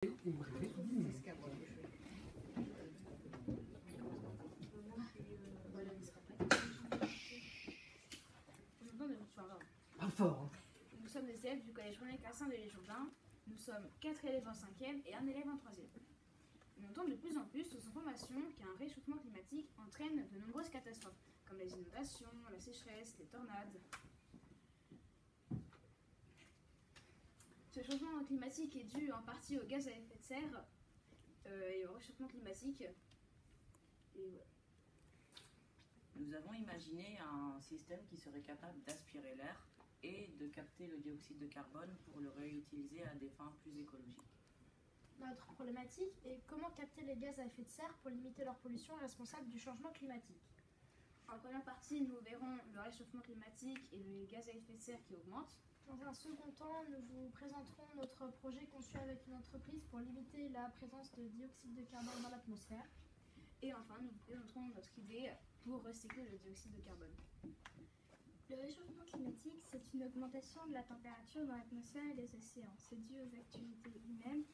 Pas fort. Nous sommes des élèves du collège René Cassin de Jourdain. Nous sommes 4 élèves en 5e et 1 élève en 3e. On entend de plus en plus sous son formation qu'un réchauffement climatique entraîne de nombreuses catastrophes, comme les inondations, la sécheresse, les tornades. Ce changement climatique est dû en partie aux gaz à effet de serre et au réchauffement climatique. Et voilà. Nous avons imaginé un système qui serait capable d'aspirer l'air et de capter le dioxyde de carbone pour le réutiliser à des fins plus écologiques. Notre problématique est comment capter les gaz à effet de serre pour limiter leur pollution responsable du changement climatique. En première partie, nous verrons le réchauffement climatique et les gaz à effet de serre qui augmentent. Dans un second temps, nous vous présenterons notre projet conçu avec une entreprise pour limiter la présence de dioxyde de carbone dans l'atmosphère. Et enfin, nous vous présenterons notre idée pour recycler le dioxyde de carbone. Le réchauffement climatique, c'est une augmentation de la température dans l'atmosphère et les océans. C'est dû aux activités humaines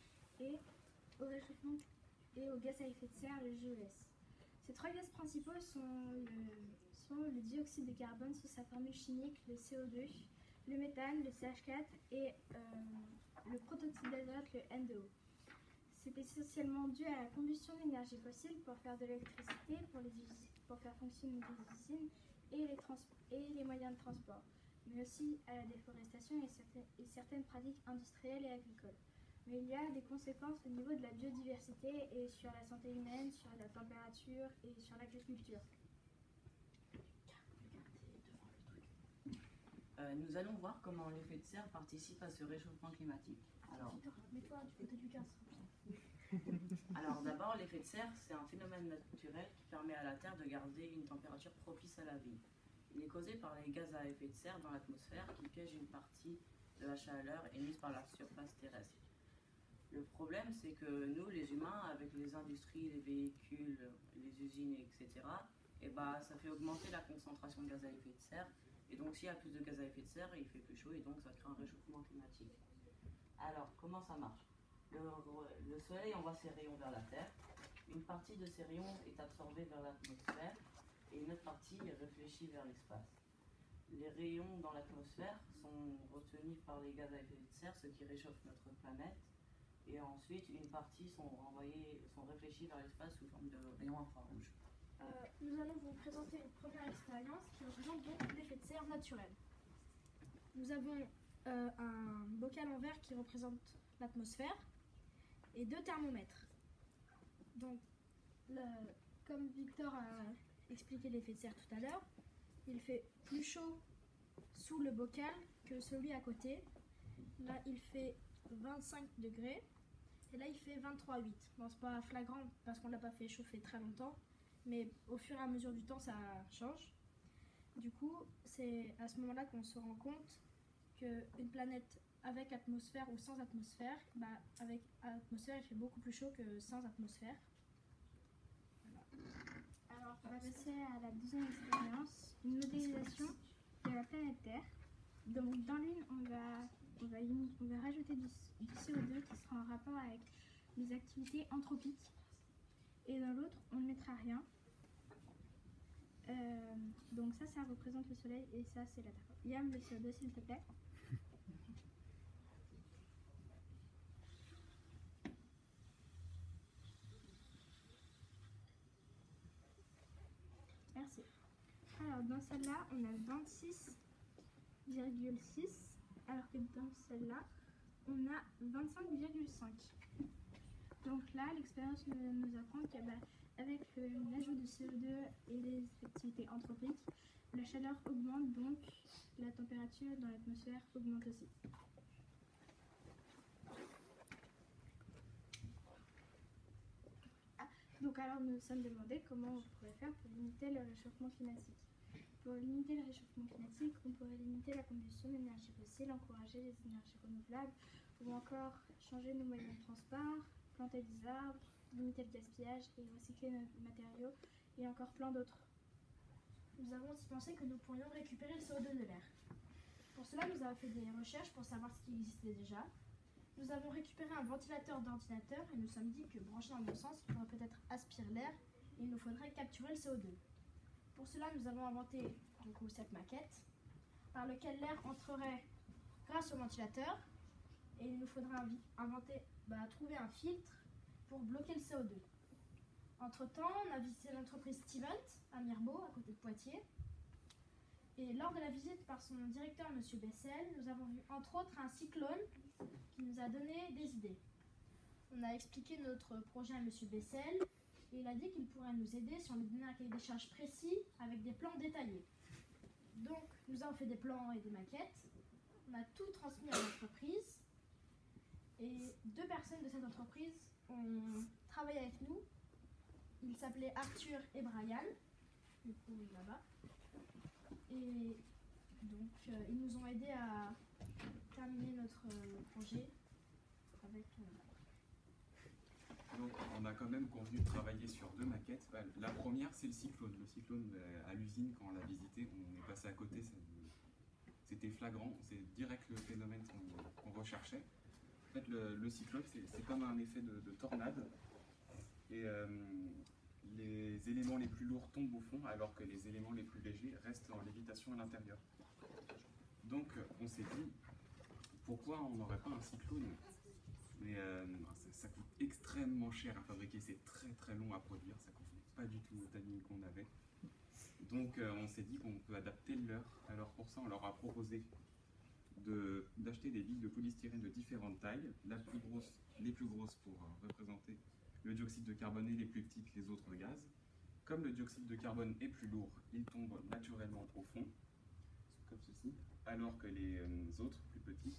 et au réchauffement et aux gaz à effet de serre, le GES. Ces trois gaz principaux sont le dioxyde de carbone sous sa formule chimique, le CO2, le méthane, le CH4 et le protoxyde d'azote, le N2O. C'est essentiellement dû à la combustion d'énergie fossile pour faire de l'électricité, pour faire fonctionner les usines et les moyens de transport, mais aussi à la déforestation et certaines pratiques industrielles et agricoles. Mais il y a des conséquences au niveau de la biodiversité et sur la santé humaine, sur la température et sur l'agriculture. Nous allons voir comment l'effet de serre participe à ce réchauffement climatique. Alors d'abord, l'effet de serre, c'est un phénomène naturel qui permet à la Terre de garder une température propice à la vie. Il est causé par les gaz à effet de serre dans l'atmosphère qui piègent une partie de la chaleur émise par la surface terrestre. Le problème, c'est que nous, les humains, avec les industries, les véhicules, les usines, etc., ça fait augmenter la concentration de gaz à effet de serre. Et donc, s'il y a plus de gaz à effet de serre, il fait plus chaud et donc ça crée un réchauffement climatique. Alors, comment ça marche ? Le Soleil envoie ses rayons vers la Terre. Une partie de ces rayons est absorbée vers l'atmosphère et une autre partie est réfléchie vers l'espace. Les rayons dans l'atmosphère sont retenus par les gaz à effet de serre, ce qui réchauffe notre planète. Et ensuite, une partie sont réfléchis vers l'espace sous forme de rayons infrarouges. Nous allons vous présenter une première expérience qui représente donc l'effet de serre naturel. Nous avons un bocal en verre qui représente l'atmosphère et 2 thermomètres. Donc, comme Victor a expliqué l'effet de serre tout à l'heure, il fait plus chaud sous le bocal que celui à côté. Là, il fait 25 degrés et là, il fait 23,8. Bon, c'est pas flagrant parce qu'on l'a pas fait chauffer très longtemps, mais au fur et à mesure du temps, ça change. Du coup, c'est à ce moment-là qu'on se rend compte qu'une planète avec atmosphère ou sans atmosphère, avec atmosphère, il fait beaucoup plus chaud que sans atmosphère. Voilà. Alors, on va passer à la deuxième expérience, une modélisation de la planète Terre. Donc, dans l'une, on va rajouter du CO2 qui sera en rapport avec les activités anthropiques. Et dans l'autre, on ne mettra rien. Donc ça représente le Soleil et ça, c'est la Terre. Yam, le CO2, s'il te plaît. Merci. Alors, dans celle-là, on a 26,6, alors que dans celle-là, on a 25,5. Donc là, l'expérience nous apprend qu'avec l'ajout de CO2 et les activités anthropiques, la chaleur augmente, donc la température dans l'atmosphère augmente aussi. Donc alors nous nous sommes demandé comment on pourrait faire pour limiter le réchauffement climatique. Pour limiter le réchauffement climatique, on pourrait limiter la combustion d'énergie fossile, encourager les énergies renouvelables ou encore changer nos moyens de transport, planter des arbres, limiter le gaspillage et recycler nos matériaux et encore plein d'autres. Nous avons aussi pensé que nous pourrions récupérer le CO2 de l'air. Pour cela, nous avons fait des recherches pour savoir ce qui existait déjà. nous avons récupéré un ventilateur d'ordinateur et nous sommes dit que branché dans le bon sens, il pourrait peut-être aspirer l'air et il nous faudrait capturer le CO2. Pour cela, nous avons inventé du coup, cette maquette par laquelle l'air entrerait grâce au ventilateur et il nous faudra trouver un filtre pour bloquer le CO2. Entre-temps, on a visité l'entreprise Stevens à Mirbeau, à côté de Poitiers. Et lors de la visite par son directeur, M. Bessel, nous avons vu entre autres un cyclone qui nous a donné des idées. On a expliqué notre projet à M. Bessel et il a dit qu'il pourrait nous aider si on lui donnait un cahier des charges précis avec des plans détaillés. Donc, nous avons fait des plans et des maquettes. On a tout transmis à l'entreprise et 2 personnes de cette entreprise ont travaillé avec nous. Ils s'appelaient Arthur et Brian, du coup là-bas. Et donc, ils nous ont aidés à terminer notre projet avec... Donc, on a quand même convenu de travailler sur 2 maquettes. La première, c'est le cyclone. Le cyclone, à l'usine, quand on l'a visité, on est passé à côté. C'était flagrant. C'est direct le phénomène qu'on recherchait. En fait, le cyclone, c'est comme un effet de tornade. Et les éléments les plus lourds tombent au fond, alors que les éléments les plus légers restent en lévitation à l'intérieur. Donc, on s'est dit, pourquoi on n'aurait pas un cyclone? Mais ça coûte extrêmement cher à fabriquer, c'est très très long à produire, ça ne convenait pas du tout au timing qu'on avait. Donc on s'est dit qu'on peut adapter le leur. Alors pour ça, on leur a proposé d'acheter des billes de polystyrène de différentes tailles, les plus grosses pour représenter le dioxyde de carbone et les plus petites les autres gaz. Comme le dioxyde de carbone est plus lourd, il tombe naturellement au fond, comme ceci, alors que les autres, plus petits,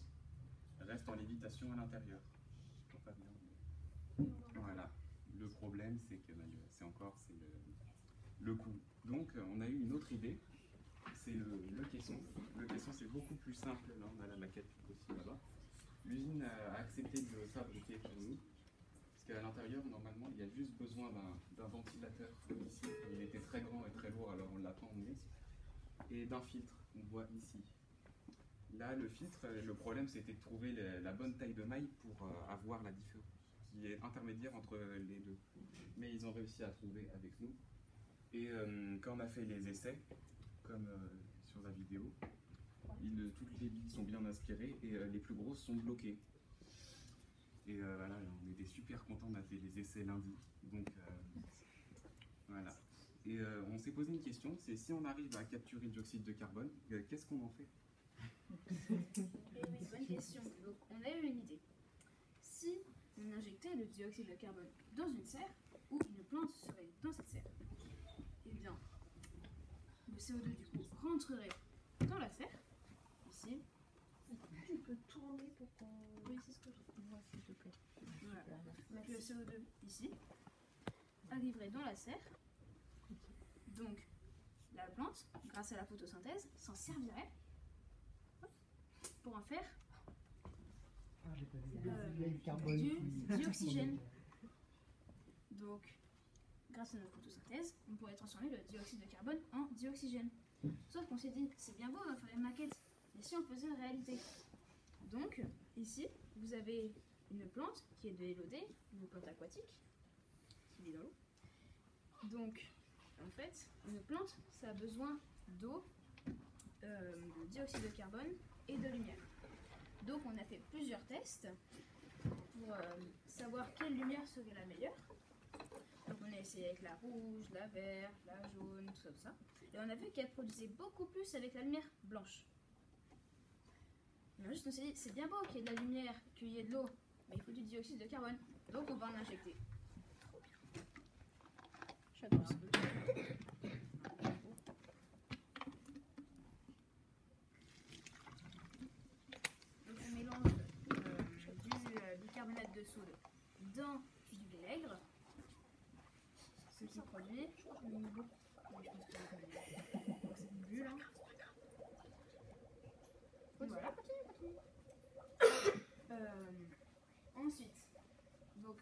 restent en lévitation à l'intérieur. Pas bien. Voilà. Le problème, c'est que c'est le coût. Donc, on a eu une autre idée. C'est le caisson. Le caisson, c'est beaucoup plus simple. Là, on a la maquette aussi là-bas. L'usine a accepté de le fabriquer pour nous. Parce qu'à l'intérieur, normalement, il y a juste besoin d'un ventilateur comme ici. Il était très grand et très lourd, alors on ne l'a pas emmené. Et d'un filtre, on voit ici. Là, le filtre, le problème, c'était de trouver la bonne taille de maille pour avoir la différence qui est intermédiaire entre les deux. Mais ils ont réussi à trouver avec nous. Et quand on a fait les essais, comme sur la vidéo, toutes les billes sont bien aspirées et les plus grosses sont bloquées. Et voilà, on était super contents, on a fait les essais lundi. Donc voilà. Et on s'est posé une question, c'est si on arrive à capturer le dioxyde de carbone, qu'est-ce qu'on en fait? Bonne question. Donc, on a eu une idée. Si on injectait le dioxyde de carbone dans une serre, ou une plante serait dans cette serre, eh bien, le CO2 du coup rentrerait dans la serre, ici. Tu peux tourner pour qu'on... Oui, c'est ce que je vois, s'il te plaît. Voilà. Donc, le CO2 ici arriverait dans la serre. Donc, la plante, grâce à la photosynthèse, s'en servirait pour en faire du dioxygène. Donc, grâce à notre photosynthèse, on pourrait transformer le dioxyde de carbone en dioxygène. Sauf qu'on s'est dit, c'est bien beau de faire une maquette, mais si on faisait une réalité? Donc, ici, vous avez une plante qui est de l'élodée, une plante aquatique, qui vit dans l'eau. Donc, en fait, une plante, ça a besoin d'eau, de dioxyde de carbone et de lumière. Donc on a fait plusieurs tests pour savoir quelle lumière serait la meilleure. Donc on a essayé avec la rouge, la verte, la jaune, tout ça. Et on a vu qu'elle produisait beaucoup plus avec la lumière blanche. Mais juste on s'est dit, c'est bien beau qu'il y ait de la lumière, qu'il y ait de l'eau, mais il faut du dioxyde de carbone. Donc on va en injecter. Trop bien. J'adore ça. Bicarbonate de soude dans du vinaigre, ce qui produit cette bulle là. Voilà. Ensuite, donc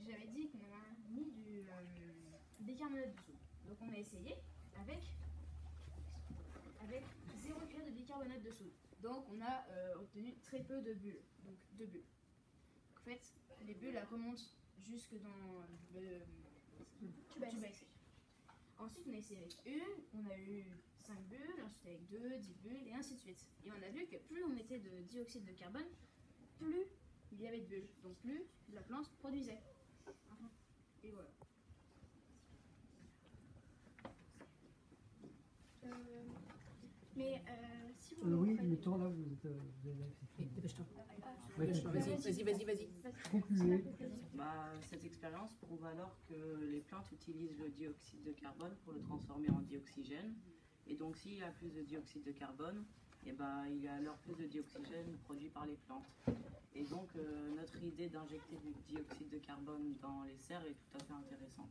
j'avais dit qu'on a mis du bicarbonate de soude. Donc on a essayé avec 0 cuillère de bicarbonate de soude. Donc on a obtenu très peu de bulles. Donc 2 bulles. En fait, les bulles elles remontent jusque dans le tube à essai. Ensuite, on a essayé avec une, on a eu 5 bulles, ensuite avec 2, 10 bulles, et ainsi de suite. Et on a vu que plus on mettait de dioxyde de carbone, plus il y avait de bulles, donc plus la plante produisait. Et voilà. Mais si vous Oui, comprenez- le temps là, vous avez Dépêche-toi. Ouais, Vas-y. concluez. Cette expérience prouve alors que les plantes utilisent le dioxyde de carbone pour le transformer en dioxygène. Et donc s'il y a plus de dioxyde de carbone, il y a alors plus de dioxygène produit par les plantes. Et donc notre idée d'injecter du dioxyde de carbone dans les serres est tout à fait intéressante.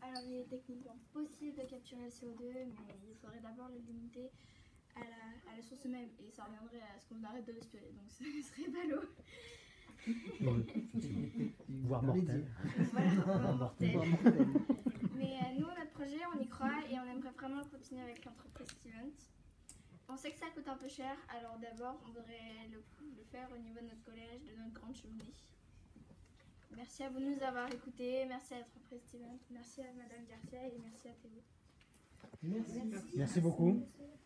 Alors, il est techniquement possible de capturer le CO2, mais il faudrait d'abord le limiter à la source même, et ça reviendrait à ce qu'on arrête de respirer, donc ce serait ballot. Voire mortel. Voilà, vraiment mortel. Voire mortel. Mais nous, notre projet, on y croit et on aimerait vraiment le continuer avec l'entreprise Stevens. On sait que ça coûte un peu cher, alors d'abord, on voudrait le faire au niveau de notre collège, de notre grande cheminée. Merci à vous de nous avoir écoutés, merci à l'entreprise Stevens, merci à Madame Garcia et merci à Théo. Merci. Merci beaucoup. Merci.